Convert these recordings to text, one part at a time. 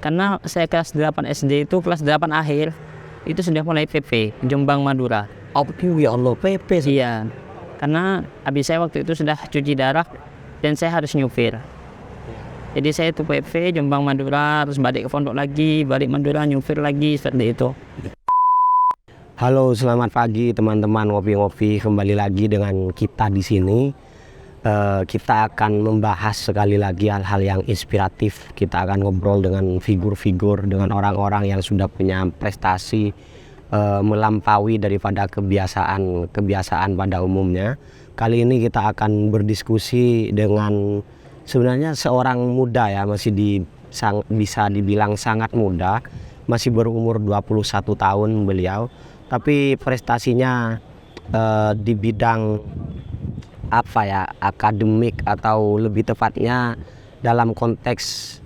karena saya kelas 8 SD itu kelas 8 akhir itu sudah mulai PP Jombang Madura. Oh ya Allah, PP. Iya, karena habis saya waktu itu sudah cuci darah dan saya harus nyupir. Jadi saya itu PP Jombang Madura, terus balik ke pondok lagi, balik Madura nyupir lagi seperti itu. Halo, selamat pagi teman-teman ngopi-ngopi, kembali lagi dengan kita di sini. Kita akan membahas sekali lagi hal-hal yang inspiratif. Kita akan ngobrol dengan figur-figur, dengan orang-orang yang sudah punya prestasi melampaui daripada kebiasaan pada umumnya. Kali ini kita akan berdiskusi dengan sebenarnya seorang muda ya, masih bisa dibilang sangat muda, masih berumur 21 tahun beliau, tapi prestasinya di bidang apa ya, akademik atau lebih tepatnya dalam konteks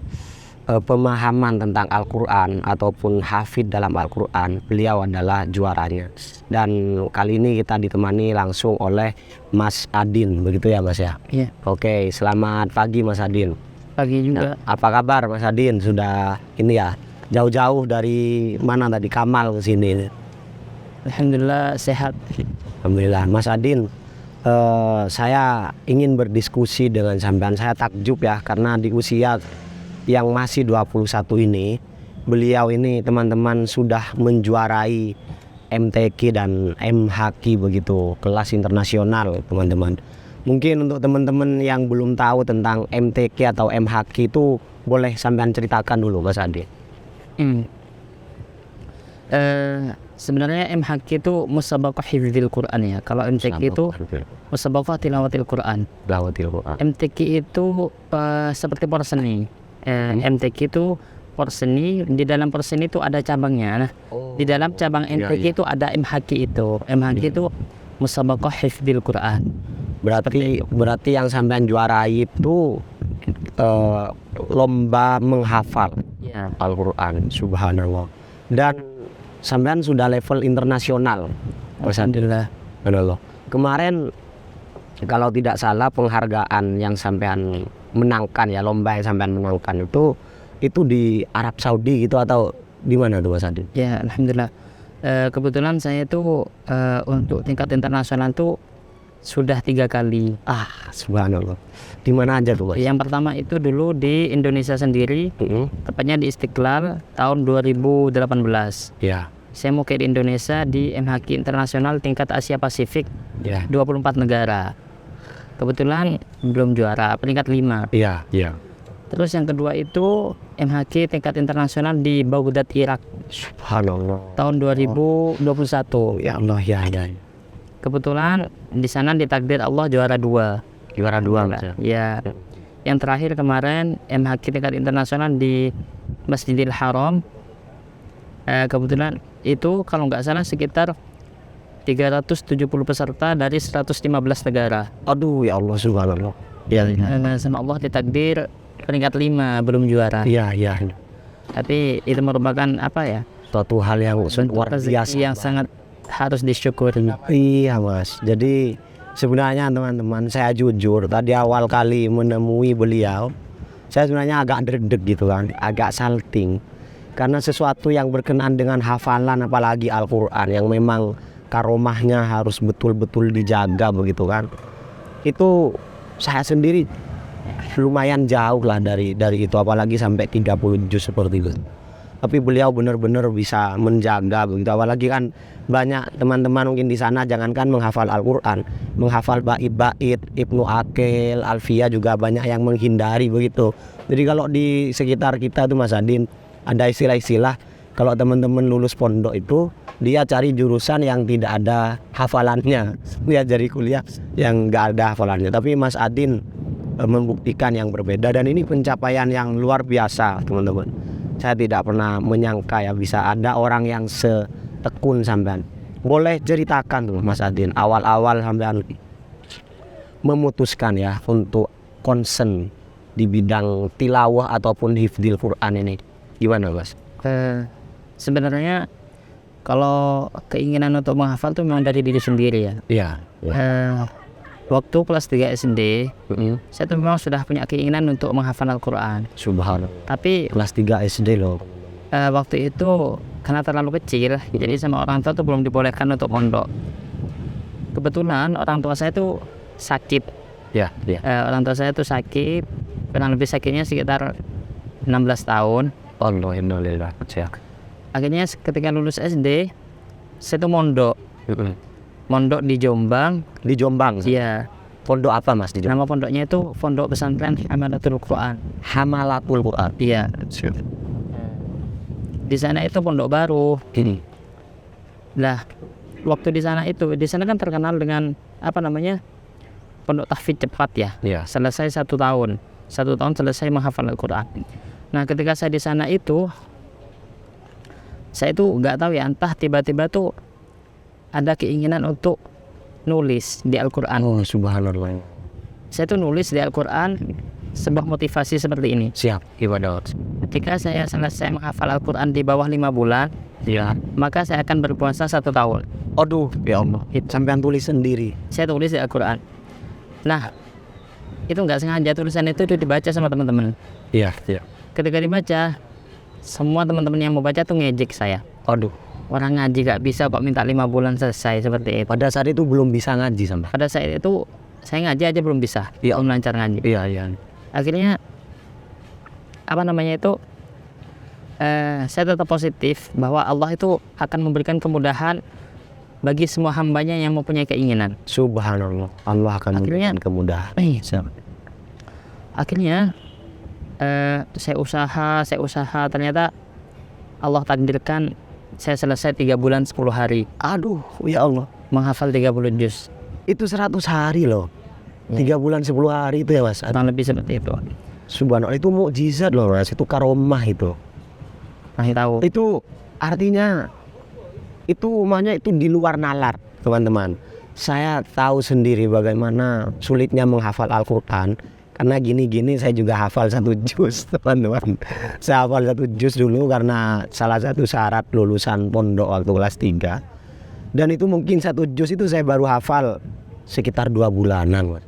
pemahaman tentang Al-Quran ataupun hafid dalam Al-Quran, beliau adalah juaranya. Dan kali ini kita ditemani langsung oleh Mas Adin, begitu ya Mas ya? Iya. Oke, selamat pagi Mas Adin. Pagi juga. Apa kabar Mas Adin? Sudah ini ya, jauh-jauh dari mana tadi, Kamal ke sini? Alhamdulillah sehat. Alhamdulillah. Mas Adin, saya ingin berdiskusi dengan sampean. Saya takjub ya, karena di usia yang masih 21 ini, beliau ini teman-teman sudah menjuarai MTQ dan MHQ begitu, kelas internasional teman-teman. Mungkin untuk teman-teman yang belum tahu tentang MTQ atau MHQ itu, boleh sampean ceritakan dulu Mas Adi. Sebenarnya MHQ itu musabaqah hifdzil Quran ya. Kalau MTQ itu musabaqah tilawatil Quran. MTQ itu seperti porseni. MTQ itu porseni, di dalam porseni itu ada cabangnya. Nah, di dalam cabang MTQ itu ada MHQ itu. MHQ itu musabaqah hifdzil Quran. Berarti yang sampean juarai itu lomba menghafal ya Al-Quran, subhanallah. Dan sampean sudah level internasional. Alhamdulillah. Kemarin kalau tidak salah penghargaan yang sampean menangkan ya, lomba yang sampean menangkan itu di Arab Saudi gitu atau di mana tuh Mas Adin? Ya, alhamdulillah. Kebetulan saya itu untuk tingkat internasional tuh sudah 3 kali. Subhanallah. Di mana aja tuh Mas? Yang pertama itu dulu di Indonesia sendiri, tepatnya di Istiqlal tahun 2018. Ya. Saya mau ke Indonesia di MHQ internasional tingkat Asia Pasifik, 24 negara. Kebetulan belum juara, peringkat 5. Iya. Terus yang kedua itu MHQ tingkat internasional di Baghdad, Irak. Subhanallah. Tahun 2021. Ya Allah, ya. Kebetulan di sana ditakdir Allah juara 2. Juara 2 Mas. Ya. Yang terakhir kemarin MHQ tingkat internasional di Masjidil Haram. Kebetulan itu kalau nggak salah sekitar 370 peserta dari 115 negara. Aduh ya Allah, subhanallah. Ya. Sama Allah ditakdir peringkat 5, belum juara. Iya. Tapi itu merupakan apa ya? Suatu hal yang luar biasa, yang sangat harus disyukuri. Iya Mas. Jadi sebenarnya teman-teman, saya jujur tadi awal kali menemui beliau, saya sebenarnya agak deg-deg gitu kan, agak salting. Karena sesuatu yang berkenaan dengan hafalan, apalagi Al-Quran yang memang karomahnya harus betul-betul dijaga begitu kan. Itu saya sendiri lumayan jauh lah dari itu, apalagi sampai 30 juz seperti itu. Tapi beliau benar-benar bisa menjaga begitu. Apalagi kan banyak teman-teman mungkin di sana jangankan menghafal Al-Quran, menghafal bait-bait Ibnu Aqil, Alfiyah juga banyak yang menghindari begitu. Jadi kalau di sekitar kita tuh Mas Adin, ada istilah-istilah kalau teman-teman lulus pondok itu dia cari jurusan yang tidak ada hafalannya, dia cari kuliah yang nggak ada hafalannya. Tapi Mas Adin membuktikan yang berbeda, dan ini pencapaian yang luar biasa teman-teman. Saya tidak pernah menyangka ya bisa ada orang yang setekun sampean. Boleh ceritakan tuh Mas Adin, awal-awal sampean memutuskan ya untuk concern di bidang tilawah ataupun hifdzil Quran ini, gimana Mas? Sebenarnya kalau keinginan untuk menghafal itu memang dari diri sendiri ya. Iya. waktu kelas 3 SD, saya tuh memang sudah punya keinginan untuk menghafal Al-Quran. Subhanallah. Tapi Kelas 3 SD loh. waktu itu karena terlalu kecil, jadi sama orang tua tuh belum dibolehkan untuk mondok. Kebetulan orang tua saya tuh sakit. Ya, ya. Orang tua saya tuh sakit, kurang lebih sakitnya sekitar 16 tahun. Alhamdulillah. Akhirnya ketika lulus SD, saya tuh mondok di Jombang. Di Jombang. Iya. Pondok apa Mas di Jombang? Nama pondoknya itu Pondok Pesantren Hamalatul Quran. Hamalatul Quran. Iya. Di sana itu pondok baru. Lah, waktu di sana kan terkenal dengan pondok tahfidz cepat ya. Iya. Selesai 1 tahun selesai menghafal Al-Quran. Nah, ketika saya di sana itu, saya itu nggak tahu ya, entah tiba-tiba tuh ada keinginan untuk nulis di Al-Quran. Oh, subhanallah. Saya tuh nulis di Al-Quran sebuah motivasi seperti ini. Siap, ibadah. Ketika saya selesai menghafal Al-Quran di bawah 5 bulan, Ya. maka saya akan berpuasa 1 tahun. Aduh, ya Allah. Sampean tulis sendiri. Saya tulis di Al-Quran. Nah, itu nggak sengaja tulisan itu dibaca sama teman-teman. Iya, iya. Ketika dibaca, semua teman-teman yang mau baca tuh ngejek saya. Aduh. Orang ngaji gak bisa kok minta 5 bulan selesai seperti itu. Pada saat itu belum bisa ngaji sampai. Pada saat itu saya ngaji aja belum bisa, belum lancar ngaji. Iya, iya. Akhirnya saya tetap positif bahwa Allah itu akan memberikan kemudahan bagi semua hambanya yang mempunyai keinginan. Subhanallah. Allah akan memberikan kemudahan. Akhirnya saya usaha ternyata Allah takdirkan saya selesai 3 bulan 10 hari. Aduh, ya Allah. Menghafal 30 juz. Itu 100 hari loh. 3 bulan 10 hari itu ya Mas. Kurang lebih seperti itu. Subhanallah, itu mukjizat loh Mas. Itu karomah itu. Masih tahu. Itu artinya itu umumnya itu di luar nalar, teman-teman. Saya tahu sendiri bagaimana sulitnya menghafal Al-Quran. Karena gini-gini saya juga hafal 1 juz, teman-teman. Saya hafal 1 juz dulu karena salah satu syarat lulusan pondok waktu kelas 3. Dan itu mungkin 1 juz itu saya baru hafal sekitar 2 bulanan, Mas.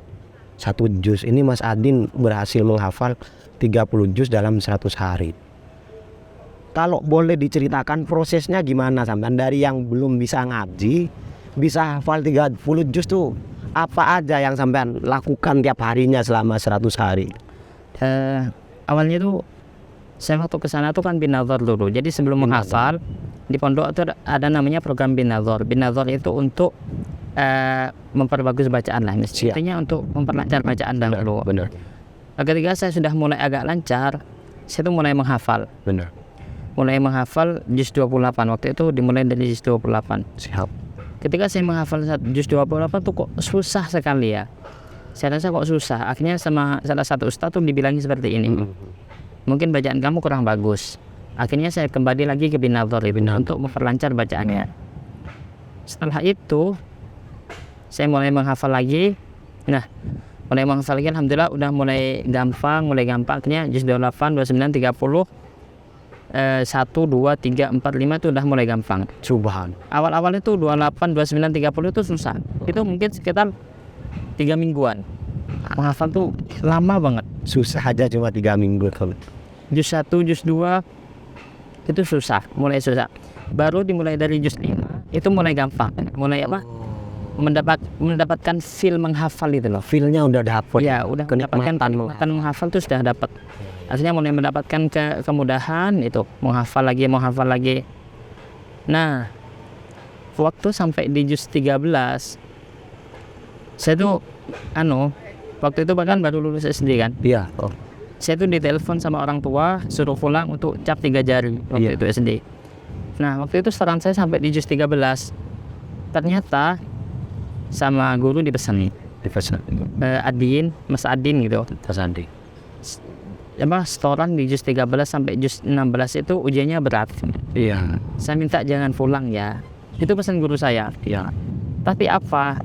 1 juz. Ini Mas Adin berhasil menghafal 30 juz dalam 100 hari. Kalau boleh diceritakan prosesnya gimana sampean dari yang belum bisa ngaji bisa hafal 30 juz tuh apa aja yang sampean lakukan tiap harinya selama 100 hari? Awalnya tuh saya waktu ke sana tuh kan binazar dulu. Jadi sebelum menghafal di pondok itu ada namanya program binazar. Binazar itu untuk memperbagus bacaan lah. Intinya untuk memperlancar bacaan dahulu. Benar. Ketika saya sudah mulai agak lancar, saya tuh mulai menghafal. Benar. Mulai menghafal juz 28. Waktu itu dimulai dari juz 28. Siap. Ketika saya menghafal juz 28 tuh kok susah sekali ya. Saya rasa kok susah. Akhirnya sama salah satu ustaz tuh dibilangi seperti ini. Mungkin bacaan kamu kurang bagus. Akhirnya saya kembali lagi ke binazar untuk memperlancar bacaannya. Setelah itu saya mulai menghafal lagi. Nah, mulai menghafal lagi alhamdulillah udah mulai gampang. Akhirnya juz 28, 29, 30 1, 2, 3, 4, 5 itu udah mulai gampang. Subhan. Awal-awal itu 28, 29, 30 itu susah. Itu mungkin sekitar 3 mingguan. Menghafal tuh lama banget. Susah aja cuma 3 minggu. Juz 1, juz 2 itu susah, mulai susah. Baru dimulai dari juz 5 itu mulai gampang. Mulai mendapatkan feel menghafal itu loh. Feel-nya udah dapet. Ya, udah mendapatkan kenikmatan menghafal tuh sudah dapat. Akhirnya mulai mendapatkan kemudahan itu menghafal lagi. Nah, waktu sampai di juz 13 saya tuh waktu itu bahkan baru lulus SD kan. Iya. Saya tuh ditelepon sama orang tua suruh pulang untuk cap 3 jari waktu itu SD. Nah, waktu itu setelah saya sampai di juz 13 ternyata sama guru dipesan Mas Adin gitu. Setoran di juz 13 sampai juz 16 itu ujiannya berat. Iya. Saya minta jangan pulang ya. Itu pesan guru saya. Iya. Tapi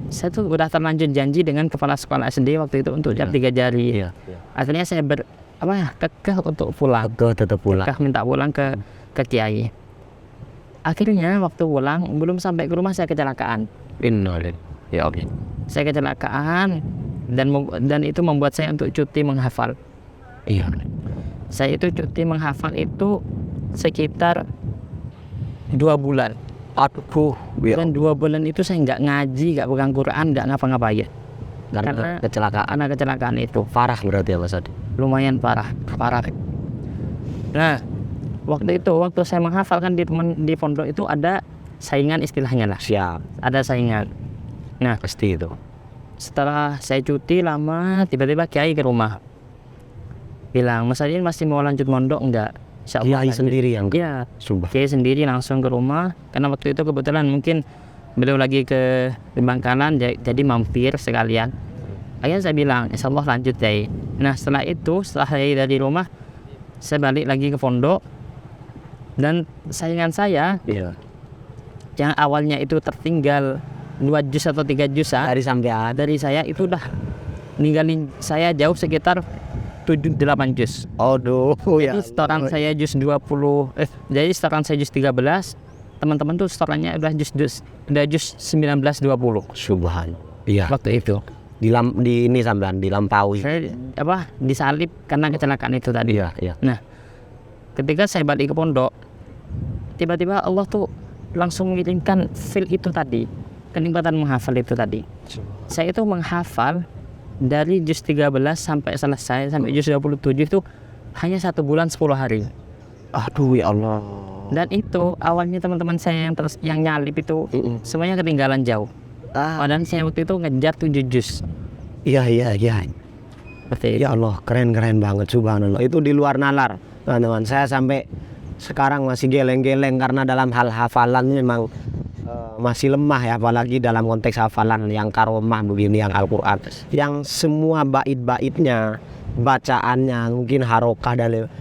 saya tuh udah terlanjur janji dengan kepala sekolah SD waktu itu untuk cap 3 jari. Iya. Akhirnya saya kekeh untuk pulang. Tetap pulang. Kekeh minta pulang ke kiai. Akhirnya waktu pulang belum sampai ke rumah saya kecelakaan. Ya oke. Saya kecelakaan dan itu membuat saya untuk cuti menghafal. Iya. Saya itu cuti menghafal itu sekitar 2 bulan. Aduh, ya. Dan 2 bulan itu saya nggak ngaji, nggak pegang Quran, nggak ngapa-ngapain. Karena kecelakaan. Karena kecelakaan itu Parah berarti ya Mas Adi. lumayan parah. Nah, waktu saya menghafal kan di pondok itu ada saingan istilahnya lah. Siap. Ada saingan. Nah, Pasti itu. setelah saya cuti lama, tiba-tiba kiai ke rumah. Bilang, Mas Adin masih mau lanjut mondok enggak? Kiai sendiri yang Iya, Subah. kiai sendiri langsung ke rumah. Karena waktu itu kebetulan mungkin beliau lagi ke Bangkalan, jadi mampir sekalian. Akhirnya saya bilang, insya Allah lanjut kiai. Nah setelah saya dari rumah, saya balik lagi ke pondok. Dan saingan saya Iya. yang awalnya itu tertinggal 2 juz atau 3 juz Dari sampean. dari saya itu udah ninggalin saya jauh sekitar 7-8 juz. Aduh, ya. Jadi setoran saya juz 20 jadi setoran saya juz 13, teman-teman tuh setorannya udah juz 19-20 Subhan. Iya. waktu itu. Di ini sampean dilampaui. Saya disalib karena kecelakaan itu tadi. Iya, iya. Nah, ketika saya balik ke pondok, tiba-tiba Allah tuh langsung mengirimkan feel itu tadi, kenikmatan menghafal itu tadi. Saya itu menghafal dari juz 13 sampai selesai sampai juz 27 itu hanya 1 bulan 10 hari. Aduh ya Allah. Dan itu awalnya teman-teman saya yang nyalip itu semuanya ketinggalan jauh. Padahal saya waktu itu ngejar 7 juz. Iya, iya, iya. Seperti itu. Ya Allah, keren banget, subhanallah. Itu di luar nalar, teman-teman. Saya sampai sekarang masih geleng-geleng karena dalam hal hafalan memang masih lemah ya, apalagi dalam konteks hafalan yang karomah begini, yang Al-Quran, yang semua bait-baitnya, bacaannya, mungkin harokah dan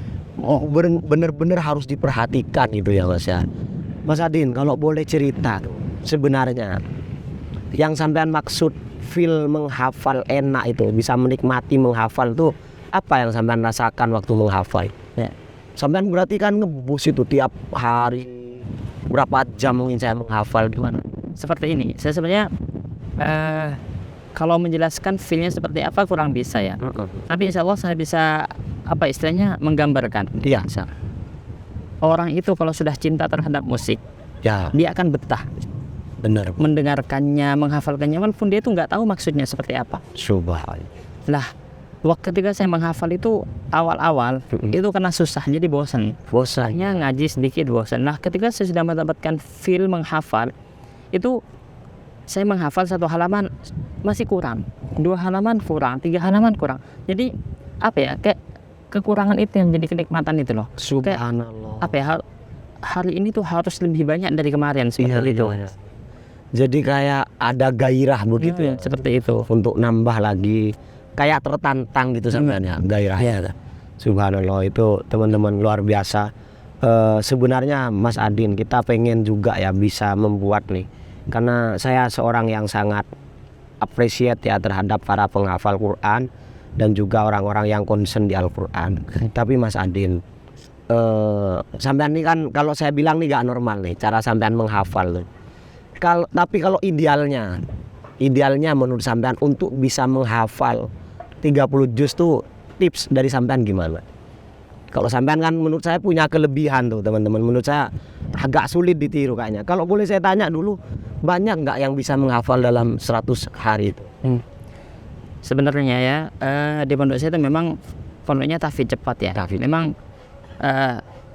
bener-bener harus diperhatikan gitu ya Mas ya. Mas Adin, kalau boleh cerita tuh, sebenarnya yang sampean maksud feel menghafal enak itu, bisa menikmati menghafal tuh apa yang sampean rasakan waktu menghafal? Ya. Sampean berarti kan ngebus itu tiap hari berapa jam mungkin saya menghafal gimana? Seperti ini. Saya sebenarnya kalau menjelaskan feel-nya seperti apa kurang bisa ya. Tapi insya Allah saya bisa apa istilahnya menggambarkan. Iya. Orang itu kalau sudah cinta terhadap musik, Ya, dia akan betah benar. mendengarkannya, menghafalkannya, walaupun dia itu nggak tahu maksudnya seperti apa. Subhanallah. Lah, waktu ketika saya menghafal itu awal-awal itu karena susah, jadi bosan. Bosan. Hanya ngaji sedikit bosan. Nah, ketika saya sudah mendapatkan feel menghafal, itu saya menghafal 1 halaman masih kurang, 2 halaman kurang, 3 halaman kurang. Jadi apa ya, kayak kekurangan itu yang jadi kenikmatan itu loh. Subhanallah. Apa ya, hari ini tuh harus lebih banyak dari kemarin seperti itu. Jadi kayak ada gairah begitu ya, Seperti itu. untuk nambah lagi, kayak tertantang gitu sebenarnya gairahnya. Subhanallah, itu teman-teman luar biasa. Sebenarnya Mas Adin, kita pengen juga ya bisa membuat nih, karena saya seorang yang sangat appreciate ya terhadap para penghafal Quran dan juga orang-orang yang concern di Al-Quran. Tapi Mas Adin, sampean ini kan kalau saya bilang nih gak normal nih cara sampean menghafal tuh. Tapi kalau idealnya menurut sampean untuk bisa menghafal 30 juz tuh tips dari sampean gimana? Kalau sampean kan menurut saya punya kelebihan tuh teman-teman, menurut saya agak sulit ditiru kayaknya. Kalau boleh saya tanya dulu, banyak nggak yang bisa menghafal dalam 100 hari itu? Sebenarnya ya di pondok saya itu memang pondoknya tahfidz cepat ya. Memang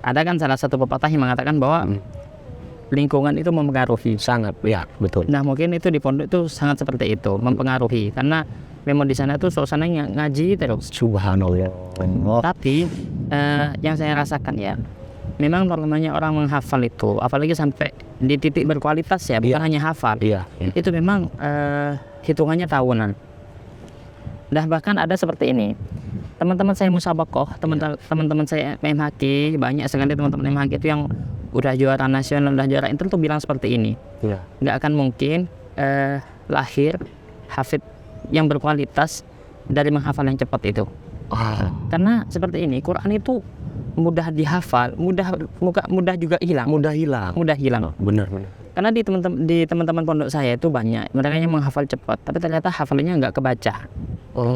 ada kan salah satu pepatah yang mengatakan bahwa lingkungan itu mempengaruhi. Sangat, ya betul. Nah mungkin itu di pondok itu sangat seperti itu, mempengaruhi karena memang di sana tuh suasananya ngaji terus. Subhanallah. Tapi yang saya rasakan ya, memang namanya orang menghafal itu, apalagi sampai di titik berkualitas ya, bukan hanya hafal. Itu memang hitungannya tahunan. Nah bahkan ada seperti ini, teman-teman saya musabakoh, teman-teman saya MHQ, banyak sekali teman-teman MHQ itu yang udah juara nasional, udah juara inter tuh bilang seperti ini. Nggak akan mungkin lahir hafid yang berkualitas dari menghafal yang cepat itu. Karena seperti ini, Quran itu mudah dihafal, mudah juga hilang. Mudah hilang. Mudah hilang. Benar. Karena di teman-teman pondok saya itu banyak mereka yang menghafal cepat, tapi ternyata hafalannya nggak kebaca.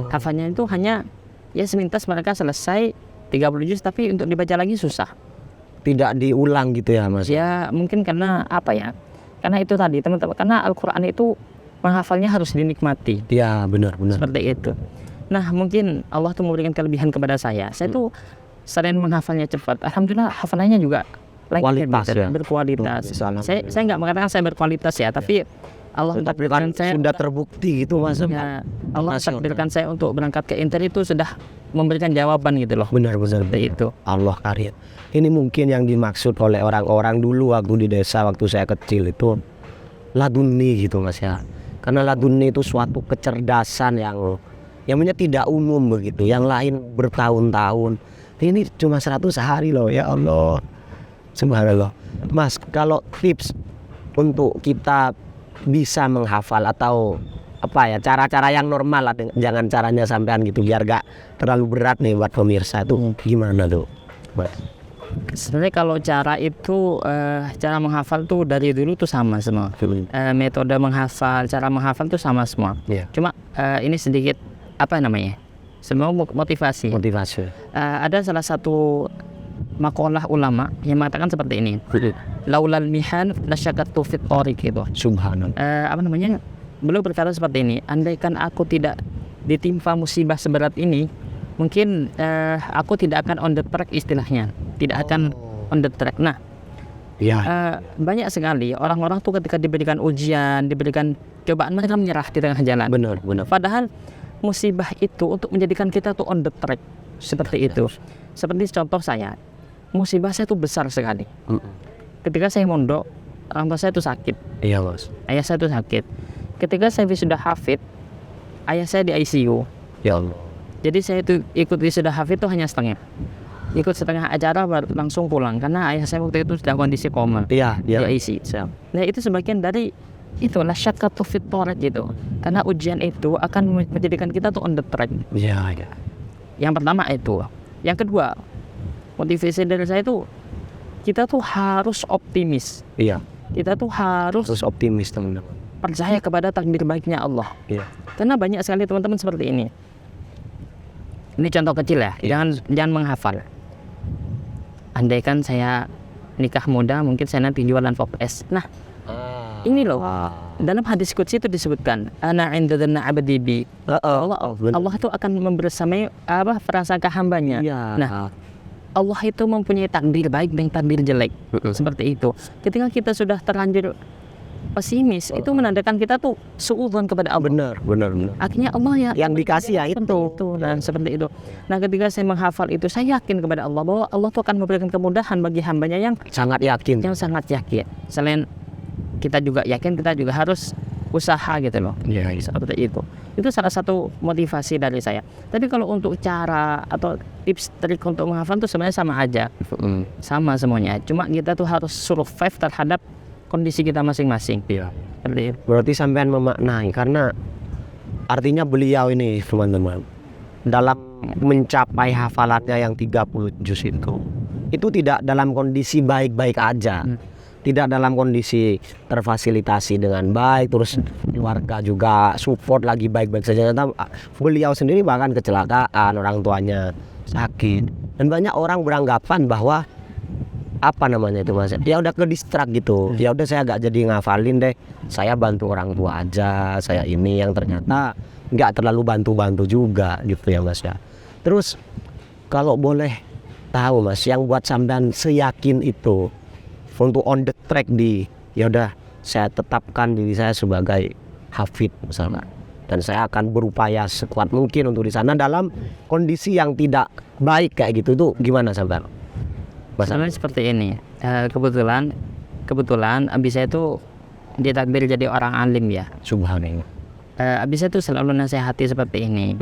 Hafalnya itu hanya ya semintas mereka selesai 30 juz, tapi untuk dibaca lagi susah. Tidak diulang gitu ya Mas? Ya mungkin karena apa ya? Karena itu tadi teman-teman, karena Al-Quran itu menghafalnya harus dinikmati. Ya benar-benar. Seperti itu. Nah mungkin Allah tuh memberikan kelebihan kepada saya. Saya tuh selain menghafalnya cepat, alhamdulillah hafalannya juga Kualitas ya? berkualitas. Saya nggak mengatakan saya berkualitas ya, tapi Allah Tapi takdirkan kan saya sudah terbukti gitu Mas. ya, Allah takdirkan saya untuk berangkat ke Inter itu sudah memberikan jawaban gitu loh. Benar-benar Seperti itu. Allah karim. Ini mungkin yang dimaksud oleh orang-orang dulu waktu di desa waktu saya kecil itu laduni gitu Mas ya. Karena laduni itu suatu kecerdasan yang namanya tidak umum begitu. Yang lain bertahun-tahun. Ini cuma 100 hari loh ya Allah. Subhanallah. Mas, kalau tips untuk kita bisa menghafal atau apa ya cara-cara yang normal lah, jangan caranya sampean gitu biar gak terlalu berat nih buat pemirsa itu gimana tuh Mas? Sebenarnya kalau cara itu cara menghafal tuh dari dulu tuh sama semua. Metode menghafal, cara menghafal tuh sama semua. Iya. Cuma ini sedikit apa namanya? Semua motivasi. Ada salah satu makalah ulama yang mengatakan seperti ini. Laulal mihan lasyakatu fit tariq gitu. Subhanallah. Apa namanya? Beliau berkata seperti ini, andaikan aku tidak ditimpa musibah seberat ini, mungkin aku tidak akan on the track istilahnya. Tidak akan on the track. Nah, banyak sekali orang-orang tuh ketika diberikan ujian, diberikan cobaan, mereka menyerah di tengah jalan. Benar. Padahal musibah itu untuk menjadikan kita tuh on the track. Seperti itu. Seperti contoh saya, musibah saya tuh besar sekali. Ketika saya mondok, orang tua saya tuh sakit. Iya Mas. Ayah saya tuh sakit. Ketika saya sudah hafid, ayah saya di ICU. Ya Allah. Jadi saya itu ikut sudah hafid itu hanya setengah. Ikut setengah acara baru langsung pulang karena ayah saya waktu itu sudah kondisi koma. Iya. Di ICU. Nah itu sebagian dari itulah syakatu fit tariq gitu. Karena ujian itu akan menjadikan kita tuh on the track. Iya. Yang pertama itu. Yang kedua, motivasi dari saya itu kita tuh harus optimis. Iya. Kita tuh harus optimis teman-teman. percaya kepada takdir baiknya Allah. Iya. Karena banyak sekali teman-teman seperti ini. Ini contoh kecil ya. Jangan menghafal. Andaikan saya nikah muda, mungkin saya nanti jualan Pop es. Nah, ini loh. Dalam hadis qudsi itu disebutkan, ana 'inda dhanni 'abdi bi. Allah itu akan membersamai prasangka hambanya. Nah, Allah itu mempunyai takdir baik dan takdir jelek. Seperti itu. Ketika kita sudah terlanjur pesimis, itu menandakan kita tuh suudzon kepada Allah. Benar. Akhirnya Allah yang dikasih ya itu. Dan seperti itu. Nah, ketika saya menghafal itu, saya yakin kepada Allah bahwa Allah tuh akan memberikan kemudahan bagi hambanya yang sangat yakin. Selain kita juga yakin, kita juga harus usaha gitu loh. Iya. Seperti itu. Itu salah satu motivasi dari saya. Tapi kalau untuk cara atau tips trik untuk menghafal itu sebenarnya sama aja. Sama semuanya. Cuma kita tuh harus survive terhadap kondisi kita masing-masing. Iya. Berarti sampean memaknai karena artinya beliau ini teman-teman dalam mencapai hafalannya yang 30 juz itu tidak dalam kondisi baik-baik aja. Tidak dalam kondisi terfasilitasi dengan baik, terus keluarga juga support lagi baik-baik saja. Beliau sendiri bahkan kecelakaan, orang tuanya sakit, dan banyak orang beranggapan bahwa apa namanya itu Mas, ya udah ke distrak gitu. Ya udah saya gak jadi ngafalin deh, saya bantu orang tua aja, saya ini yang ternyata nggak terlalu bantu-bantu juga gitu ya Mas ya. Terus kalau boleh tahu Mas, yang buat sampean seyakin itu untuk on the track ya udah saya tetapkan diri saya sebagai hafid misalnya, dan saya akan berupaya sekuat mungkin untuk di sana dalam kondisi yang tidak baik kayak gitu, itu gimana sampean? Masalahnya seperti ini. Kebetulan abis saya itu ditakdir jadi orang alim ya. Subhanallah. Abis saya itu selalu nasihati seperti ini.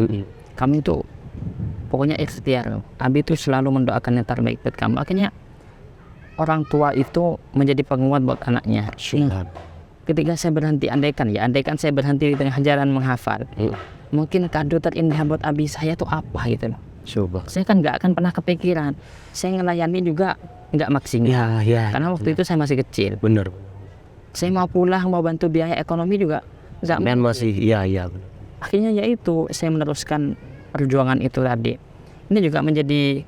Kamu itu pokoknya ikhtiar. Abi itu selalu mendoakan yang terbaik buat kamu. Akhirnya orang tua itu menjadi penguat buat anaknya. Ketika saya berhenti, andaikan saya berhenti di tengah jalan menghafal, mungkin kado terindah buat abi saya itu apa gitu loh. Saya kan nggak akan pernah kepikiran. Saya ngelayani juga nggak maksimal. Karena waktu itu saya masih kecil. Benar. saya mau pulang, mau bantu biaya ekonomi juga nggak. Dan masih iya. Akhirnya yaitu saya meneruskan perjuangan itu tadi. Ini juga menjadi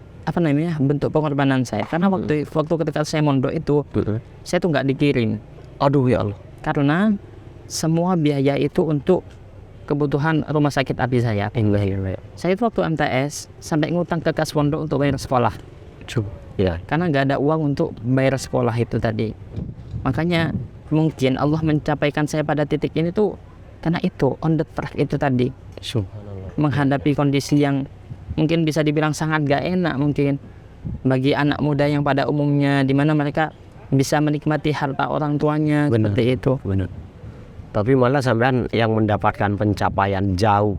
bentuk pengorbanan saya, karena waktu ketika saya mondok itu saya tuh nggak dikirim. Aduh ya Allah. Karena semua biaya itu untuk kebutuhan rumah sakit abi saya. Saya itu waktu MTS sampai ngutang ke kas pondok untuk bayar sekolah. Ya. Karena nggak ada uang untuk bayar sekolah itu tadi. Makanya mungkin Allah mencapaikan saya pada titik ini tuh karena itu on the track itu tadi. Subhanallah. Menghadapi kondisi yang mungkin bisa dibilang sangat gak enak mungkin bagi anak muda yang pada umumnya, di mana mereka bisa menikmati harta orang tuanya. Benar. Seperti itu. Benar. Tapi malah sampean yang mendapatkan pencapaian jauh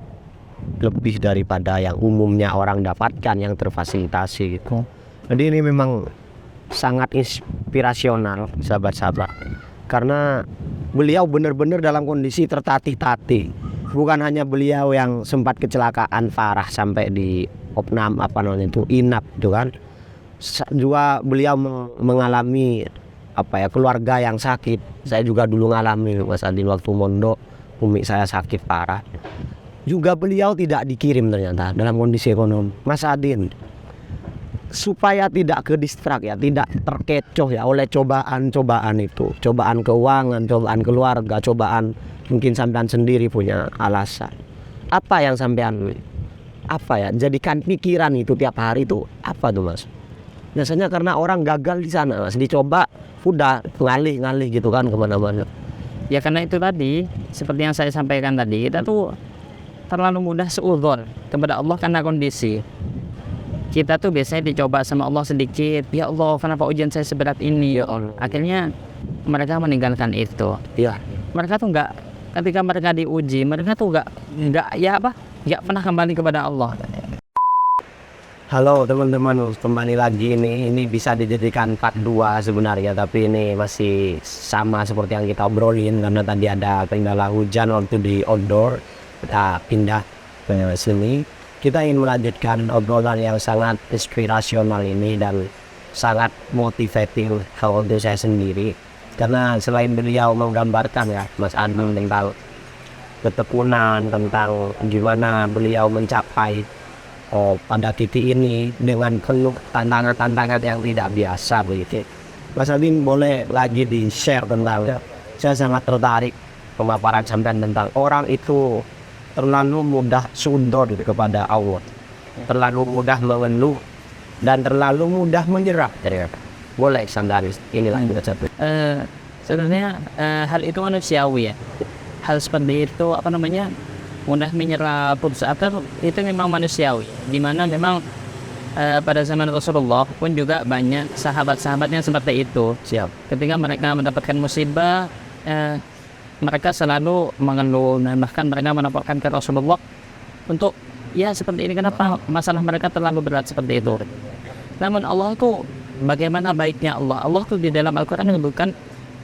lebih daripada yang umumnya orang dapatkan, yang terfasilitasi gitu. Jadi ini memang sangat inspirasional sahabat-sahabat, karena beliau benar-benar dalam kondisi tertatih-tatih. Bukan hanya beliau yang sempat kecelakaan parah sampai di opnam inap gitu kan. Juga beliau mengalami keluarga yang sakit. Saya juga dulu ngalami, Mas Adin, waktu mondok umi saya sakit parah. Juga beliau tidak dikirim ternyata dalam kondisi ekonomi. Mas Adin, supaya tidak ke distrak ya, tidak terkecoh ya oleh cobaan-cobaan itu, cobaan keuangan, cobaan keluarga, cobaan mungkin sampean sendiri punya alasan. Apa yang sampean jadikan pikiran itu tiap hari itu apa tuh, Mas? Biasanya karena orang gagal di sana, Mas, dicoba udah ngalih gitu kan kemana-mana. Ya karena itu tadi, seperti yang saya sampaikan tadi, kita tuh terlalu mudah seuzon kepada Allah karena kondisi. Kita tuh biasanya dicoba sama Allah sedikit, ya Allah kenapa ujian saya seberat ini, ya Allah. Akhirnya mereka meninggalkan itu. Ya. Mereka tuh ketika mereka diuji, mereka tuh nggak pernah kembali kepada Allah. Halo teman-teman, kembali lagi ini bisa dijadikan part 2 sebenarnya, tapi ini masih sama seperti yang kita obrolin karena tadi ada kendala hujan waktu di outdoor. Kita pindah ke sini. Kita ingin melanjutkan obrolan yang sangat inspirasional ini dan sangat motivating kalau untuk saya sendiri, karena selain beliau menggambarkan ya Mas Adin tentang ketekunan, tentang gimana beliau mencapai pada titik ini dengan penuh tantangan-tantangan yang tidak biasa begitu. Mas Adin boleh lagi di-share tentang, saya sangat tertarik pemaparan sampean tentang orang itu terlalu mudah sundor kepada Allah, terlalu mudah mengeluh dan terlalu mudah menyerah. Boleh sampean inilah satu. Sebenarnya hal itu manusiawi ya. Hal seperti itu mudah menyerah, putus asa itu memang manusiawi. Dimana memang pada zaman Rasulullah pun juga banyak sahabat-sahabatnya seperti itu. Siap. Ketika mereka mendapatkan musibah, mereka selalu mengeluh, dan bahkan mereka melaporkan ke Rasulullah untuk seperti ini, kenapa masalah mereka terlalu berat seperti itu. Namun Allah itu bagaimana baiknya Allah tuh di dalam Al-Quran menyebutkan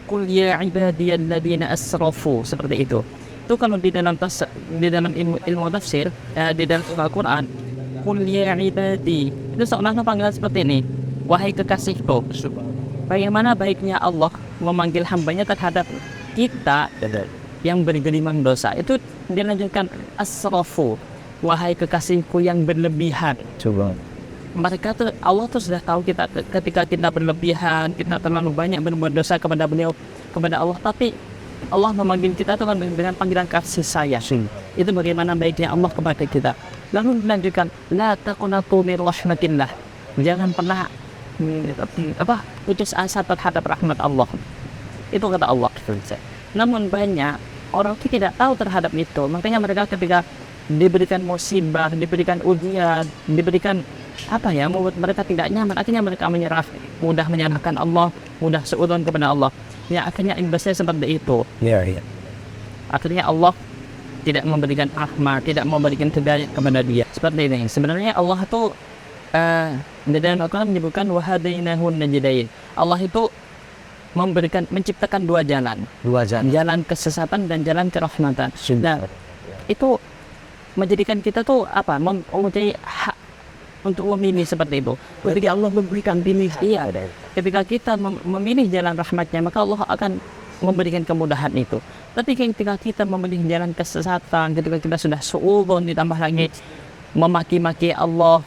qul ya ibadiyalladzina asrafu, seperti itu. Itu kalau di dalam ilmu tafsir, di dalam Al-Quran, qul ya ibadi, itu seolah-olah panggilan seperti ini, wahai kekasihku. Bagaimana baiknya Allah memanggil hambanya terhadap kita yang bergelimang dosa. Itu dilanjutkan asrafu, wahai kekasihku yang berlebihan. Coba. Mereka tuh, Allah tuh sudah tahu kita ketika kita berlebihan, kita terlalu banyak berbuat dosa kepada beliau, kepada Allah, tapi Allah memanggil kita tuh dengan panggilan kasih sayang. Itu bagaimana baiknya Allah kepada kita. Lalu dilanjutkan, la taqnatu min rahmatillah, jangan pernah putus asa terhadap rahmat Allah. Itu kata Allah. Namun banyak orang itu tidak tahu terhadap itu. Makanya mereka ketika diberikan musibah, diberikan ujian, diberikan membuat mereka tidak nyaman, akhirnya mereka menyerah, mudah menyerahkan Allah, mudah seudon kepada Allah. Ya akhirnya imbasnya seperti itu. Akhirnya Allah tidak memberikan rahmat, tidak memberikan hidayah kepada dia. Seperti ini. Sebenarnya Allah itu di dalam Al-Quran menyebutkan wahadainahun najdain. Allah itu menciptakan dua jalan, jalan kesesatan dan jalan kerahmatan. Nah, itu menjadikan kita tuh mempunyai hak untuk memilih seperti itu. Ketika Allah memberikan pilihan, ketika kita memilih jalan rahmatnya, maka Allah akan memberikan kemudahan itu. Tapi ketika kita memilih jalan kesesatan, ketika kita sudah suudzon ditambah lagi memaki-maki Allah,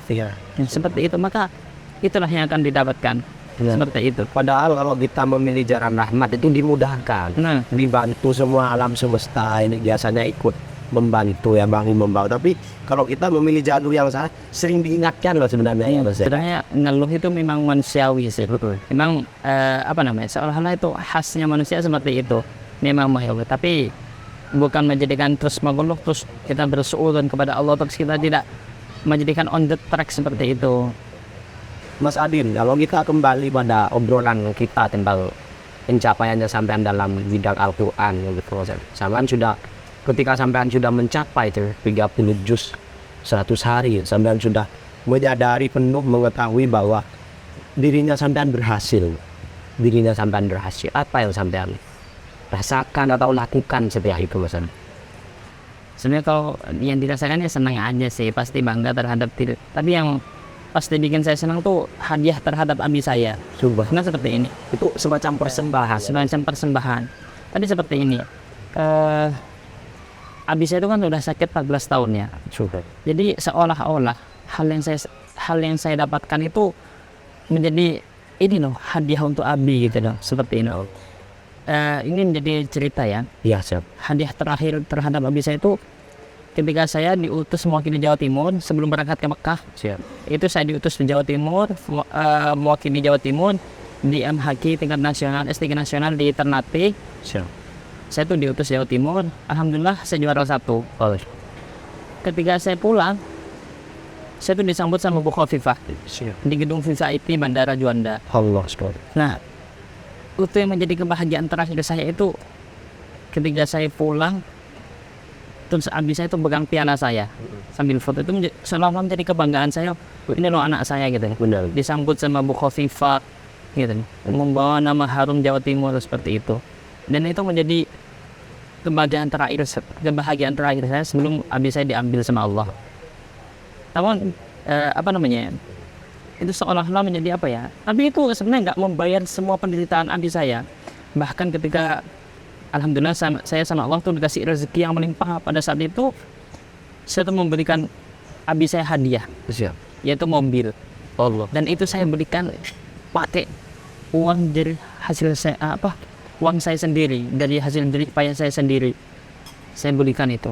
seperti itu, maka itulah yang akan didapatkan. Seperti itu. Padahal kalau kita memilih jalan rahmat itu dimudahkan, dibantu semua alam semesta ini biasanya ikut membantu ya bang, membawa. Tapi kalau kita memilih jalur yang salah, sering diingatkan loh sebenarnya ya mas. Sebenarnya ngeluh itu memang manusiawi sih. Memang seolah-olah itu khasnya manusia seperti itu. Memang mengeluh, tapi bukan menjadikan terus mengeluh terus kita bersuudzon kepada Allah terus kita tidak menjadikan on the track seperti itu. Mas Adin, kalau kita kembali pada obrolan kita tentang pencapaiannya sampean dalam bidang Al-Quran, gitu, sampean sudah, ketika sampean sudah mencapai 30 juz 100 hari, sampean sudah menyadari penuh, mengetahui bahwa dirinya sampean berhasil. Apa yang sampean rasakan atau lakukan setelah itu, Mas Adin? Sebenarnya kalau yang dirasakan ya senang aja sih, pasti bangga terhadap diri. Tapi yang pasti bikin saya senang tuh hadiah terhadap abi saya. Karena seperti ini. Itu semacam persembahan. Tadi seperti ini. Abi saya itu kan udah sakit 14 tahun ya. Jadi seolah-olah hal yang saya dapatkan itu menjadi ini loh, hadiah untuk abi gitu loh. Seperti ini. Ini menjadi cerita ya. Iya, siap. Hadiah terakhir terhadap abi saya itu ketika saya diutus mewakili Jawa Timur sebelum berangkat ke Mekah. Siap. Itu saya diutus di Jawa Timur, mewakili Jawa Timur di MHQ tingkat nasional, S3 nasional di Ternate. Siap. Saya tuh diutus Jawa Timur, alhamdulillah saya juara 1. Ketika saya pulang, saya tuh disambut sama Bu Khofifah di gedung FIFA IT Bandara Juanda. Allah. Nah, itu yang menjadi kebahagiaan terakhir saya itu ketika saya pulang, terus abi saya itu pegang piala saya sambil foto, itu seolah-olah menjadi kebanggaan saya. Ini loh anak saya gitu. Benar. Disambut sama Bu Khofifah gitu, membawa nama harum Jawa Timur seperti itu. Dan itu menjadi kebahagiaan terakhir saya sebelum abi saya diambil sama Allah. Namun itu seolah-olah menjadi apa ya, tapi itu sebenarnya nggak membayar semua penderitaan abi saya. Bahkan ketika alhamdulillah saya sama Allah tuh dikasih rezeki yang melimpah, pada saat itu saya tuh memberikan abi saya hadiah. Siap. Yaitu mobil. Allah. Dan itu saya berikan pakai uang dari hasil saya uang saya sendiri, dari hasil jerih payah saya sendiri. Saya berikan itu.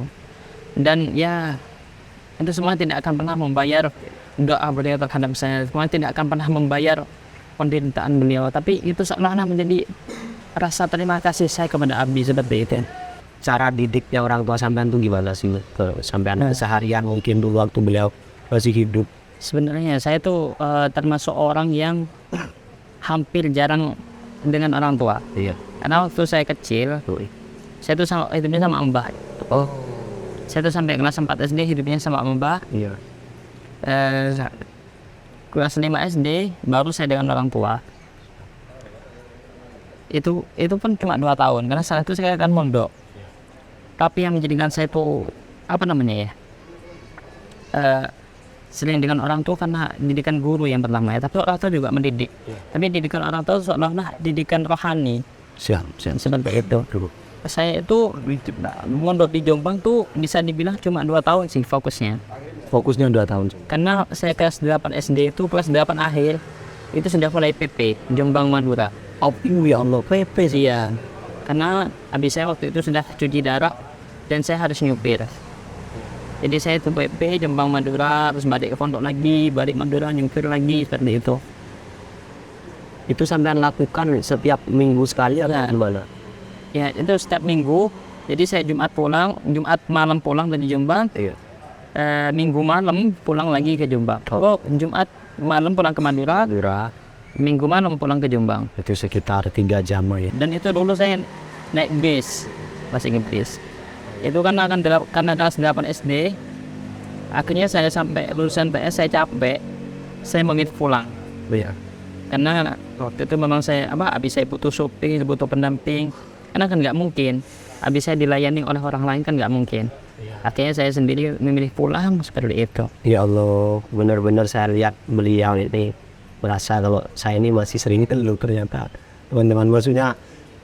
Dan ya itu semua tidak akan pernah membayar doa beliau terhadap saya. Semua tidak akan pernah membayar penderitaan beliau. Tapi itu seolah-olah menjadi rasa terima kasih saya kepada abi seperti itu. Cara didiknya orang tua sampean tuh gimana sih? Sampean seharian mungkin dulu waktu beliau masih hidup. Sebenarnya saya tuh termasuk orang yang hampir jarang dengan orang tua. Iya. Karena waktu saya kecil, saya tuh hidupnya sama mbah. Oh. Saya tuh sampai kelas 4 SD hidupnya sama mbah. Iya. Kelas 5 SD baru saya dengan orang tua. Itu pun cuma 2 tahun, karena saat itu saya akan mondok. Tapi yang menjadikan saya tuh selain dengan orang tua karena didikan guru yang pertama ya, tapi orang tua juga mendidik. Tapi didikan orang tua seolah-olah didikan rohani. Siap. Seperti itu. Saya itu mondok di Jombang tuh bisa dibilang cuma 2 tahun sih fokusnya. Fokusnya 2 tahun. Karena saya kelas 8 SD itu, kelas 8 akhir itu sudah mulai PP Jombang Madura. Oh ya Allah, PP sih. Iya. Karena habis saya waktu itu sudah cuci darah dan saya harus nyupir. Jadi saya itu PP Jombang Madura, terus balik ke pondok lagi, balik Madura nyupir lagi, seperti itu. Itu sampean lakukan setiap minggu sekali atau gimana? Ya itu setiap minggu. Jadi saya Jumat malam pulang dari Jombang. Iya. Minggu malam pulang lagi ke Jombang. Jumat malam pulang ke Madura. Minggu malam pulang ke Jombang. Itu sekitar 3 jam ya. Dan itu dulu saya naik bis, masih bis. Itu karena kelas 8 SD, akhirnya saya sampai lulusan PS saya capek, saya mau pulang. Iya. Karena waktu itu memang habis saya butuh supir, butuh pendamping. Karena kan nggak mungkin, habis saya dilayani oleh orang lain kan nggak mungkin. Akhirnya saya sendiri memilih pulang seperti itu. Ya Allah, benar-benar saya lihat beliau ini merasa kalau saya ini masih sering teluh ternyata. Teman-teman, maksudnya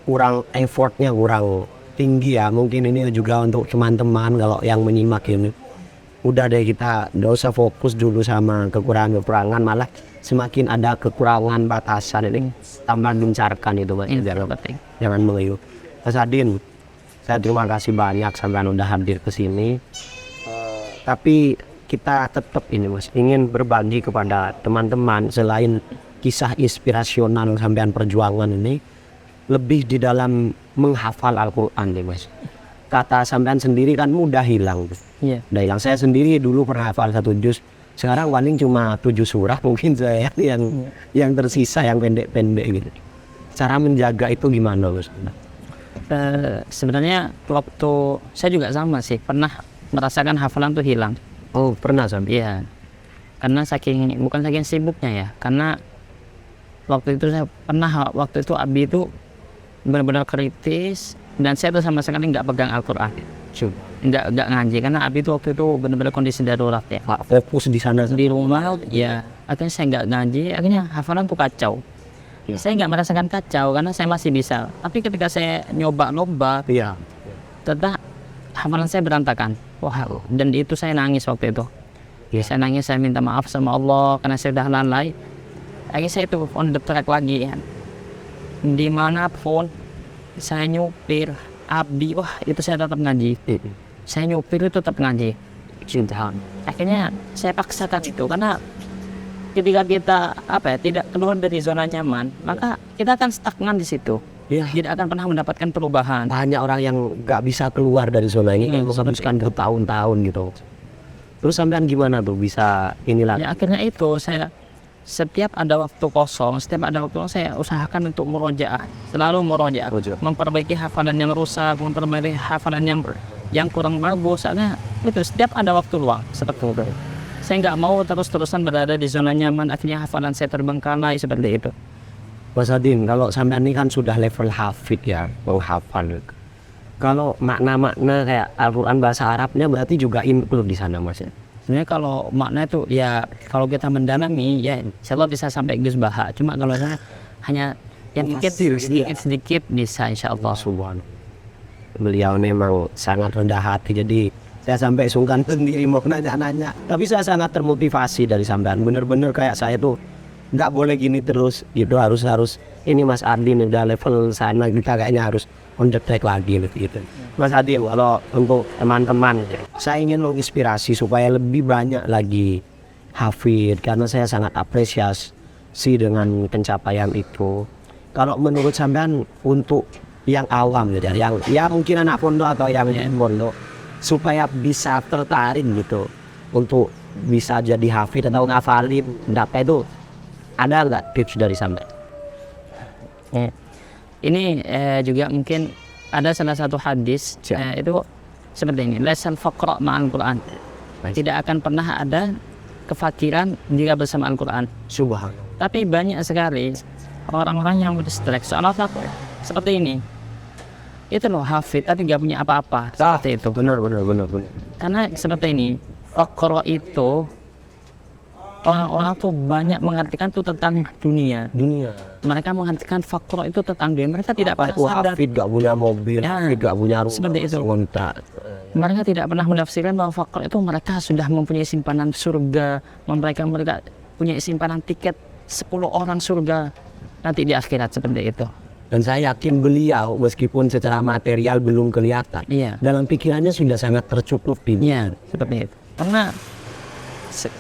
kurang effortnya kurang tinggi ya. Mungkin ini juga untuk teman-teman kalau yang menyimak ini, udah deh kita nggak usah fokus dulu sama kekurangan-kekurangan, malah semakin ada kekurangan batasan ini tambah gencarkan itu Mas. Jangan mengeluh. Mas Adin, saya terima kasih banyak sampean udah hadir ke sini. Tapi kita tetap ini Mas ingin berbagi kepada teman-teman, selain kisah inspirasional sampean perjuangan ini, lebih di dalam menghafal Al-Quran nih Mas. Kata sampean sendiri kan mudah hilang. Iya. Udah hilang. Saya sendiri dulu pernah hafal 1 juz. Sekarang paling cuma 7 surah mungkin saya yang tersisa yang pendek-pendek gitu. Cara menjaga itu gimana Mas? Sebenarnya waktu saya juga sama sih, pernah merasakan hafalan tuh hilang. Oh pernah sampai? Iya. Karena bukan saking sibuknya ya, karena waktu itu Abi itu benar-benar kritis, dan saya tuh sama sekali nggak pegang Al-Quran, nggak ngaji, karena Abi itu waktu itu benar-benar kondisi darurat ya. Fokus di sana di rumah ya, akhirnya saya nggak ngaji, akhirnya hafalan tuh kacau. Ya. Saya nggak merasakan kacau karena saya masih bisa, tapi ketika saya nyoba iya, tetap hafalan saya berantakan. Wah, dan itu saya nangis waktu itu. Ya, saya nangis, saya minta maaf sama Allah karena saya udah lalai. Akhirnya saya itu on the track lagi ya. Dimanapun saya nyupir Abdi, wah itu saya tetap ngaji. Saya nyupir itu tetap ngaji. Akhirnya saya paksakan itu, karena ketika kita tidak keluar dari zona nyaman, maka kita akan stagnan di situ. Tidak akan pernah mendapatkan perubahan. Banyak orang yang nggak bisa keluar dari zona ini, menghabiskan bertahun-tahun gitu. Terus sampean gimana tuh bisa inilah? Ya akhirnya itu saya setiap ada waktu kosong, saya usahakan untuk murojaah, selalu murojaah, memperbaiki hafalan yang rusak, memperbaiki hafalan yang kurang bagus. Soalnya itu setiap ada waktu luang seperti itu. Saya nggak mau terus-terusan berada di zona nyaman, akhirnya hafalan saya terbengkalai seperti itu. Mas Adin, kalau sampean ini kan sudah level hafid ya, menghafal. Kalau makna-makna kayak Al-Quran bahasa Arabnya berarti juga include di sana Mas ya? Sebenarnya kalau makna itu ya, kalau kita mendalami ya insya Allah bisa sampai Gus Baha. Cuma kalau saya hanya yang sedikit bisa insya Allah. Subhanallah. Beliau memang sangat rendah hati, jadi saya sampai sungkan sendiri mau nanya-nanya. Tapi saya sangat termotivasi dari sampean. Bener-bener kayak saya tuh nggak boleh gini terus gitu, harus ini Mas Adin udah level sana, kita kayaknya harus on the track lagi gitu. Mas Adin, kalau untuk teman-teman saya ingin menginspirasi supaya lebih banyak lagi hafid, karena saya sangat apresiasi dengan pencapaian itu. Kalau menurut sampean untuk yang awam gitu, yang mungkin anak pondok atau yang pondok, supaya bisa tertarik gitu untuk bisa jadi hafid atau ngafalin data itu, ada nggak tips dari sampean? Ini juga mungkin ada salah satu hadis itu seperti ini, laisal faqra ma'al Quran, tidak akan pernah ada kefakiran jika bersama Al-Quran. Subhanallah. Tapi banyak sekali orang-orang yang berdistraksi soal seperti ini. Itu loh hafid tapi nggak punya apa-apa, seperti itu. Benar. Karena seperti ini, faqra itu orang-orang tuh banyak mengartikan tuh tentang dunia. Mereka mengartikan faktor itu tentang dunia. Mereka tidak pernah sadar. Hafid gak punya mobil, gak punya rumah. Seperti itu. Mereka tidak pernah menafsirkan bahwa faktor itu mereka sudah mempunyai simpanan surga. Mereka punya simpanan tiket 10 orang surga nanti di akhirat, seperti itu. Dan saya yakin beliau meskipun secara material belum kelihatan, dalam pikirannya sudah sangat tercukupi. Iya, seperti itu. Karena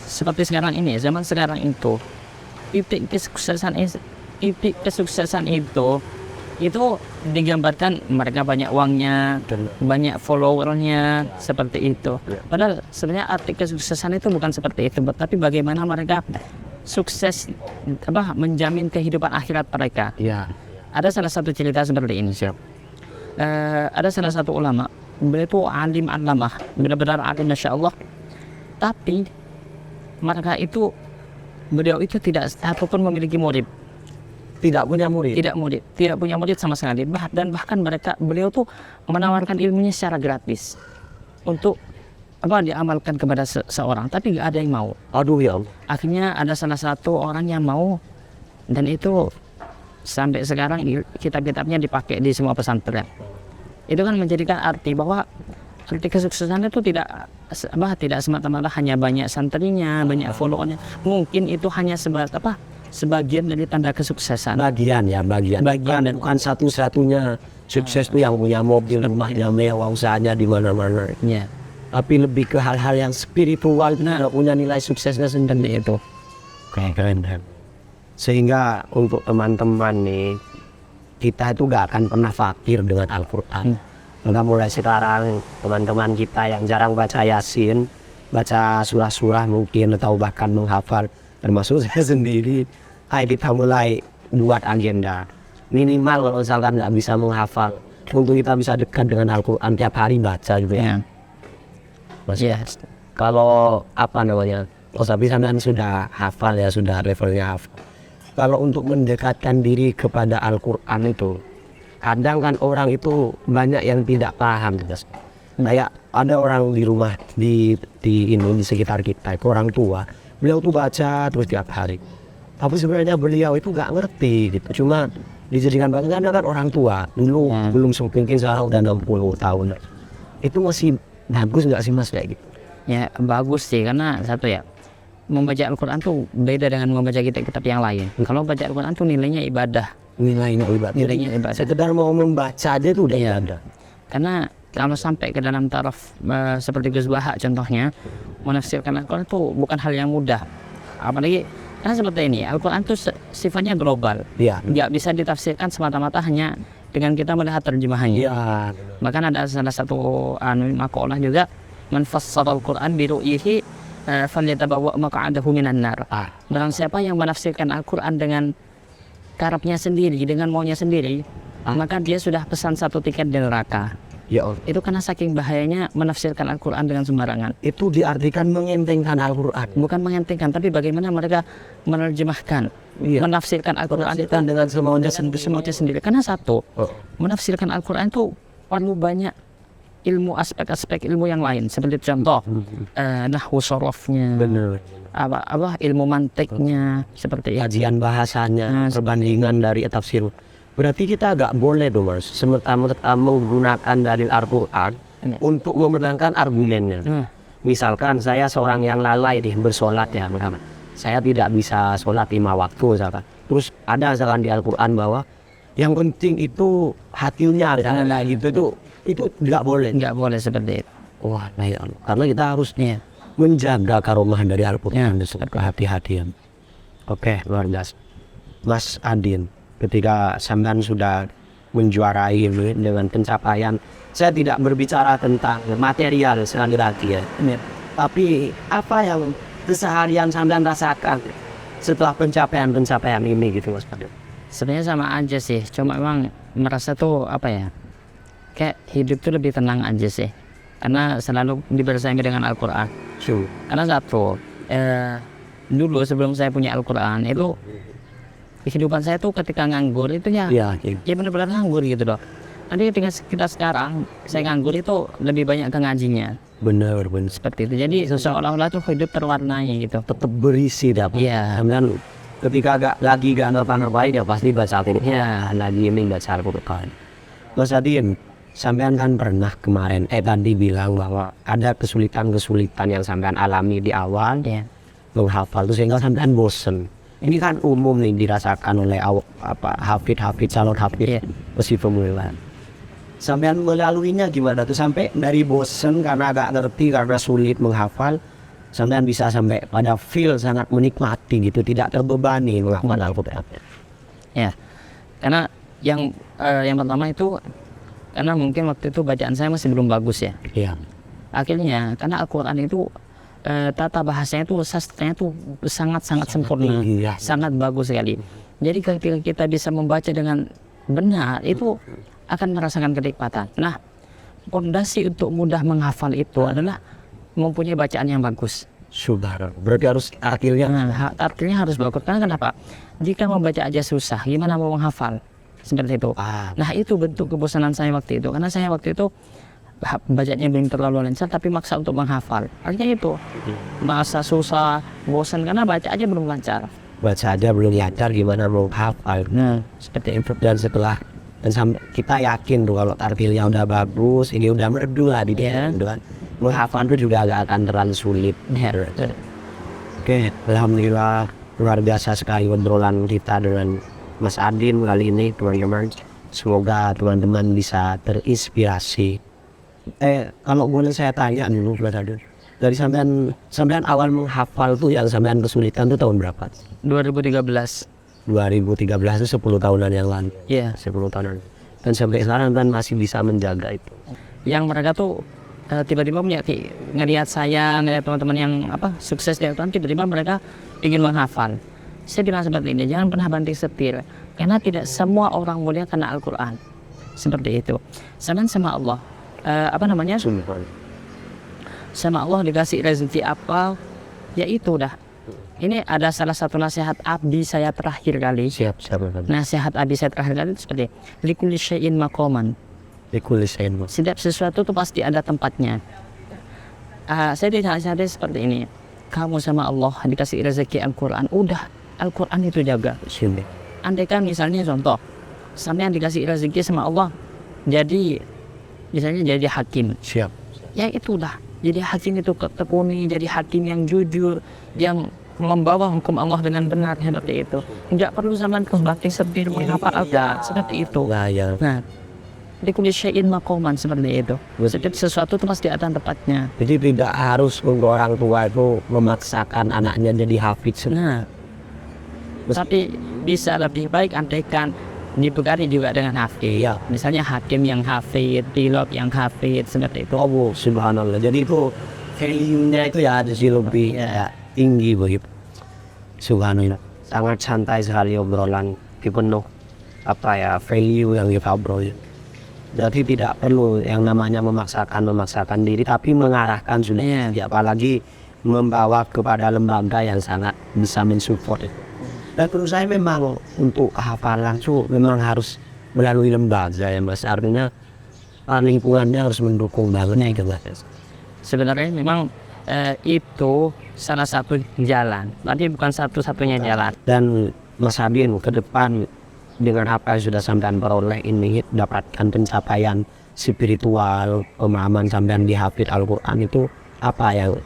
seperti sekarang ini, zaman sekarang itu, titik kesuksesan itu digambarkan mereka banyak uangnya, banyak followernya, seperti itu. Padahal sebenarnya arti kesuksesan itu bukan seperti itu, tapi bagaimana mereka sukses menjamin kehidupan akhirat mereka. Ada salah satu cerita seperti ini. Ada salah satu ulama, beliau itu alim alamah, benar-benar alim masya Allah, tapi beliau itu tidak satupun memiliki murid. Tidak punya murid sama sekali. Dan bahkan beliau tuh menawarkan ilmunya secara gratis untuk diamalkan kepada seorang, tapi nggak ada yang mau. Aduh ya Allah. Akhirnya ada salah satu orang yang mau, dan itu sampai sekarang kitab-kitabnya dipakai di semua pesantren. Itu kan menjadikan arti bahwa arti kesuksesan itu tidak semata-mata hanya banyak santrinya, banyak followernya. Mungkin itu hanya sebagian dari tanda kesuksesan. Bagian. Bukan satu-satunya sukses tuh yang punya mobil, rumahnya mewah, usahanya di mana-mana. Ya. Tapi lebih ke hal-hal yang spiritual, punya nilai suksesnya sendiri itu. Keren. Sehingga untuk teman-teman nih, kita itu gak akan pernah fakir dengan Al-Quran. Maka mulai sekarang teman-teman kita yang jarang baca Yasin, baca surah-surah mungkin atau bahkan menghafal, termasuk saya sendiri, ayo kita mulai buat agenda. Minimal kalau misalkan nggak bisa menghafal, untuk kita bisa dekat dengan Al-Quran tiap hari baca gitu ya. Mas, kalau tapi sampean sudah hafal ya, sudah levelnya hafal. Kalau untuk mendekatkan diri kepada Al-Quran itu, kadang kan orang itu banyak yang tidak paham. Kayak ada orang di rumah di sekitar kita, orang tua, beliau tuh baca terus tiap hari. Tapi sebenarnya beliau itu nggak ngerti gitu. Cuma dijadikan bacaan kan orang tua dulu belum mungkin sekarang udah 60 tahun. Itu masih bagus nggak sih Mas kayak gitu? Ya bagus sih, karena satu ya, membaca Al-Quran tuh beda dengan membaca kitab-kitab yang lain. Kalau baca Al-Quran tuh nilainya ibadah. Nilainya ibadah. Sekedar mau membaca aja tuh udah ada. Karena kalau sampai ke dalam taraf seperti Gus Baha contohnya, menafsirkan Al-Quran itu bukan hal yang mudah. Apalagi karena seperti ini, Al-Quran itu sifatnya global. Iya. Nggak bisa ditafsirkan semata-mata hanya dengan kita melihat terjemahannya. Iya. Bahkan ada salah satu maqalah juga, man fassara Al-Quran bi ru'yihi falyatabawwa maq'adahu minan nar. Barang siapa yang menafsirkan Al-Quran dengan karepnya sendiri, dengan maunya sendiri, maka dia sudah pesan satu tiket di neraka. Ya Allah. Itu karena saking bahayanya menafsirkan Al-Quran dengan sembarangan. Itu diartikan mengentengkan Al-Quran. Bukan mengentengkan, tapi bagaimana mereka menerjemahkan, menafsirkan Al-Quran itu dengan semaunya sendiri. Karena satu, menafsirkan Al-Quran itu perlu banyak ilmu, aspek-aspek ilmu yang lain, seperti contoh nahwu sorofnya, ilmu mantiknya, seperti kajian bahasanya, perbandingan dari tafsir. Berarti kita agak boleh dong Mas, semerta-merta menggunakan dalil Al-Quran untuk memenangkan argumennya. Misalkan saya seorang yang lalai bersolat ya, saya tidak bisa sholat 5 waktu misalkan. Terus ada misalkan di Al-Quran bahwa yang penting itu hatinya, itu nggak boleh. Nggak boleh seperti itu. Wah, karena kita harus menjaga karomah dari Al-Quran, kehati-hatian. Oke, luar biasa. Mas Adin, ketika sampean sudah menjuarai dengan pencapaian, saya tidak berbicara tentang material sekali lagi ya. Tapi apa yang keseharian sampean rasakan setelah pencapaian ini gitu Mas Adin? Sebenarnya sama aja sih, cuma memang merasa tuh kayak hidup tuh lebih tenang aja sih, karena selalu dibersaimi dengan Al-Quran. Karena satu, dulu sebelum saya punya Al-Quran itu kehidupan saya tuh ketika nganggur itu ya benar-benar nganggur gitu loh. Nanti ketika kita sekarang saya nganggur itu lebih banyak ke ngajinya. Benar seperti itu. Jadi seolah-olah tuh hidup terwarnai gitu. Tetap berisi dapat. Iya. Ketika gak baik ya pasti baca Al-Quran. Lagi ini baca Al-Quran. Mas Adin, sampean kan pernah kemarin tadi bilang bahwa ada kesulitan yang sampean alami di awal menghafal itu sehingga sampean bosen. Ini kan umum nih dirasakan oleh hafid calon hafid mesti pemula. Sampean melaluinya gimana tuh sampai dari bosen karena agak ngerti, karena sulit menghafal, sampean bisa sampai pada feel sangat menikmati gitu, tidak terbebani menghafal Al-Quran. Ya, karena yang pertama itu karena mungkin waktu itu bacaan saya masih belum bagus ya. Iya. Akhirnya karena Al-Quran itu tata bahasanya itu sastranya itu sangat sempurna, sangat bagus sekali. Jadi ketika kita bisa membaca dengan benar itu akan merasakan kenikmatan. Nah, fondasi untuk mudah menghafal itu adalah mempunyai bacaan yang bagus. Subhanallah. Berarti harus artinya harus bagus. Karena kenapa? Jika membaca aja susah, gimana mau menghafal? Seperti itu. Nah, itu bentuk kebosanan saya waktu itu. Karena saya waktu itu bacanya belum terlalu lancar tapi maksa untuk menghafal. Artinya itu masa susah, bosan karena baca aja belum lancar. baca aja belum lancar gimana mau hafal. Nah, Seperti itu. Dan setelah kita yakin tuh kalau tartilnya udah bagus, ini udah merdu lah di Iya. gitu kan. Menghafal itu juga agak akan terlalu sulit. ya. Oke, alhamdulillah luar biasa sekali obrolan kita dengan Mas Adin kali ini, teman-teman. Semoga teman-teman bisa terinspirasi. Kalau boleh saya tanya dulu, Mas Adin, dari sampean awal menghafal tuh yang sampean kesulitan tuh tahun berapa? 2013. 2013 itu 10 tahunan yang lalu. Iya. 10 tahunan. Dan sampai sekarang kan masih bisa menjaga itu. Yang mereka tuh tiba-tiba ngelihat saya, ngelihat teman-teman yang sukses di Al-Quran, tiba-tiba mereka ingin menghafal. Saya bilang seperti ini, jangan pernah banting setir, karena tidak semua orang mulia karena Al-Quran. Seperti itu. Sama Allah, sama Allah dikasih rezeki apa, ya itu dah. Ini ada salah satu nasihat abdi saya terakhir kali. Siap. Nasihat abdi saya terakhir kali itu seperti likulli syai'in maqaman. Dikulisin, Mas. Setiap sesuatu itu pasti ada tempatnya. Saya dinasihati seperti ini. Kamu sama Allah dikasih rezeki Al-Quran, udah Al-Quran itu jaga. Sini. Andaikan misalnya contoh, sampai yang dikasih rezeki sama Allah, jadi misalnya jadi hakim, Siap. ya itu udah. Jadi hakim itu tekuni, jadi hakim yang jujur, yang membawa hukum Allah dengan benar, seperti itu. Tidak perlu zaman banting setir mengapa ada seperti itu. Nah, ya. Nah, likulli syai'in maqaman, seperti itu. Setiap sesuatu itu pasti ada tempatnya. Jadi tidak harus untuk orang tua itu memaksakan anaknya jadi hafidz. Nah, tapi bisa lebih baik andaikan dibekali juga dengan hafid. Iya. Misalnya hakim yang hafid, pilot yang hafid, seperti itu. Oh, subhanallah. Jadi itu value-nya itu ya ada sih lebih tinggi begitu. Subhanallah. Sangat santai sekali obrolan, penuh value yang kita obrolin. Jadi tidak perlu yang namanya memaksakan diri, tapi mengarahkan sudah. Iya. Ya, apalagi membawa kepada lembaga yang sangat bisa mensupport. Dan menurut saya memang untuk hafalan itu memang harus melalui lembaga ya, Mas. Artinya lingkungannya harus mendukung banget gitu, Mas. Sebenarnya memang itu salah satu jalan, tapi bukan satu-satunya jalan. Dan Mas Adin ke depan dengan apa yang sudah sampean peroleh ini, dapatkan pencapaian spiritual, pemahaman sampean di hafid Al-Quran itu apa yang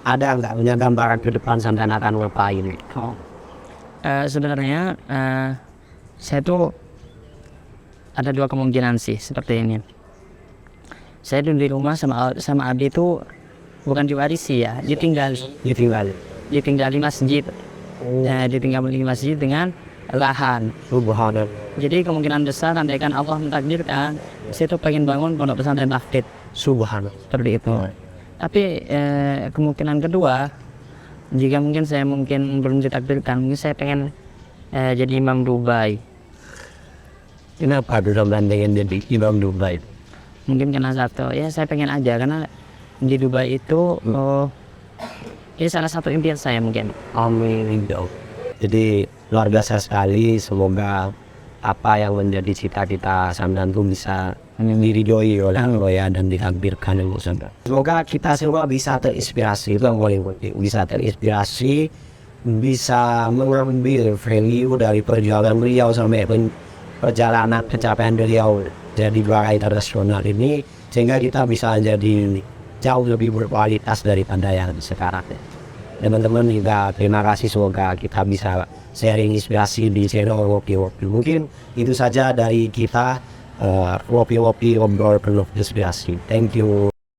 ada nggak punya gambaran ke depan sampean akan ngapain? Sebenarnya saya tuh ada dua kemungkinan sih seperti ini. Saya dulu di rumah sama Abi itu bukan diwarisi ya, ditinggali masjid. Ditinggali masjid dengan lahan. Subhanallah. Jadi kemungkinan besar andaikan Allah mentakdirkan, saya tuh pengen bangun pondok pesantren hafid. Subhanallah. Seperti itu. Tapi kemungkinan kedua, jika mungkin saya belum ditakdirkan, mungkin saya pengen jadi imam Dubai. Kenapa tuh sampean pengen jadi imam Dubai? Mungkin karena satu, ya saya pengen aja karena di Dubai itu ini salah satu impian saya mungkin. Amin. Jadi luar biasa sekali, semoga apa yang menjadi cita-cita sampean tuh bisa diridhoi oleh Allah ya, dan ditakdirkan oleh Allah. Semoga kita semua bisa terinspirasi, itu yang paling penting, bisa terinspirasi, bisa mengambil value dari perjuangan beliau sampai perjalanan pencapaian beliau jadi juara internasional ini, sehingga kita bisa jadi jauh lebih berkualitas daripada yang sekarang. Teman-teman juga terima kasih, semoga kita bisa sharing inspirasi di channel Wopi. Mungkin itu saja dari kita, Wopi obrol penuh inspirasi. Thank you.